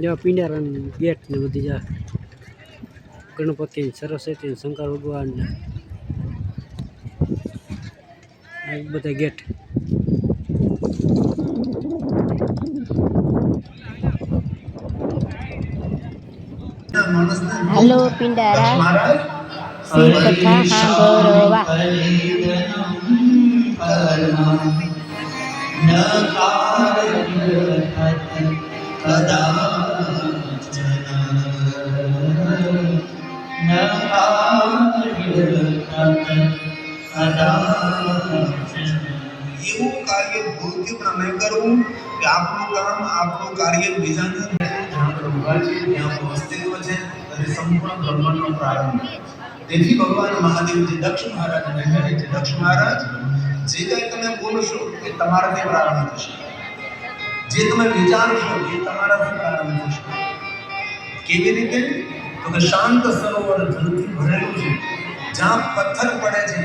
जो पिंडारा गेट ने बधी जा गणपति सरस्वती शंकर भगवान बधा गेट। हेलो पिंडारा शिव कथा सांभळवा। એવું કાર્ય ભૂલથી પણ ન કરવું કે આપણું કામ આપણું કાર્ય બીજાને જ્યાં પ્રભુભા છે ત્યાં અસ્તિત્વ છે અને સંપૂર્ણ બ્રહ્માંડનો પ્રારંભ। તેથી ભગવાન મહાદેવજી દક્ષ મહારાજને કહે છે, દક્ષ મહારાજ જે કંઈ તમે બોલશો એ તમારાથી પ્રારંભ થશે, જે તમે વિચારશો એ તમારાથી પ્રારંભ થશે। કેવી રીતે? તો કે શાંત સરોવર જળથી ભરેલું છે, જ્યાં પથ્થર પડે છે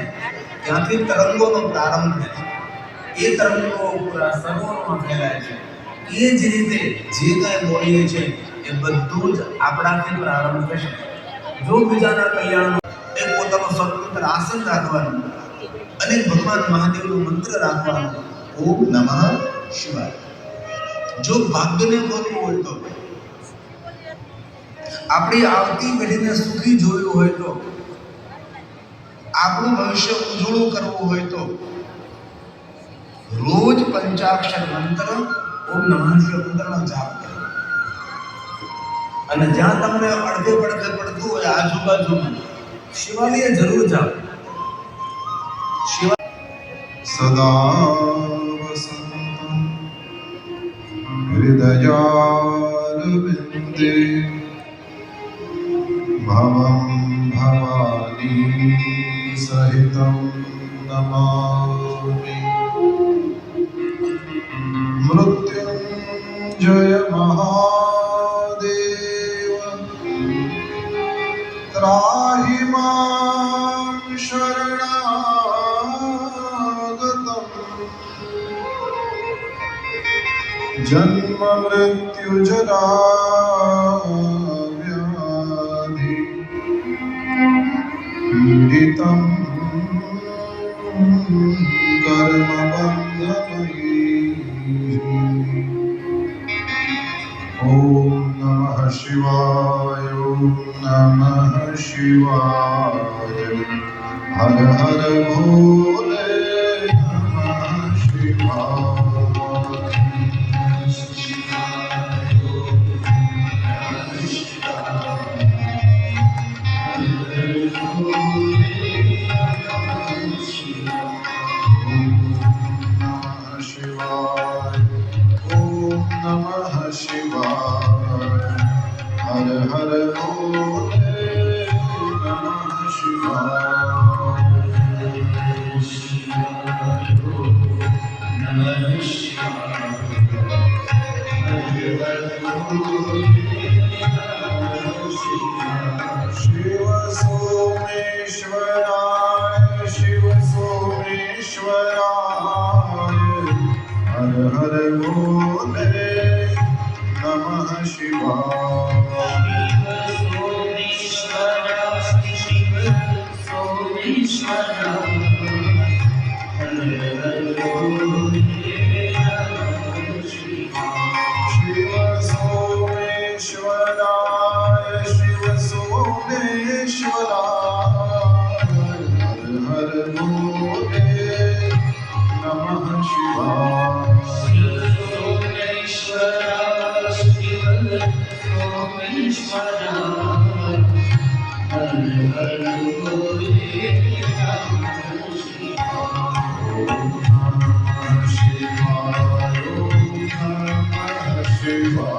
ત્યાંથી તરંગોનો પ્રારંભ થાય છે, એ તરંગો પૂરા સરોવરમાં ફેલાય છે। એ જ રીતે જે કાંઈ બોલીએ છે એ બધું જ આપણાથી પ્રારંભ થશે। જો બીજાના કલ્યાણ એ પોતાનું સ્વતંત્ર આસન રાખવાનું અને ભગવાન મહાદેવનો મંત્ર રાખવાનો, ઓમ નમઃ શિવાય। જો ભાગ્યને ગોતવું હોય તો, આપણી આવતી પેઢીને સુખી જોયું હોય તો, આપણું ભવિષ્ય ઉજળું કરવું હોય તો રોજ પંચાક્ષર મંત્ર ઓમ નમઃ શિવાય મંત્રનો જાપ કરો। અને જ્યાં તમને અડધે પડખે પડતું હોય આજુબાજુમાં શિવાલય જરૂર જાઓ। સદા વસંતં હૃદયારવિંદે ભવં ભવાની સહિतं નમામિ। મૃત્યુંજય મહાદેવ ત્રાહિ માં શરણાગતં। જન્મ મૃત્યુ જરા વ્યાધિ પીડિतं કર્મ બંધનૈઃ। ઓમ નમઃ શિવાય, ઓમ નમઃ શિવાય, હર હર ભોલે નમઃ શિવાય। हर हर भोले नमः शिवाय, नमः शिव सोमेश्वराय, शिव सोमेश्वराय, हर हर भोले नमः शिवाय। Shiva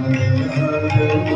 हर हर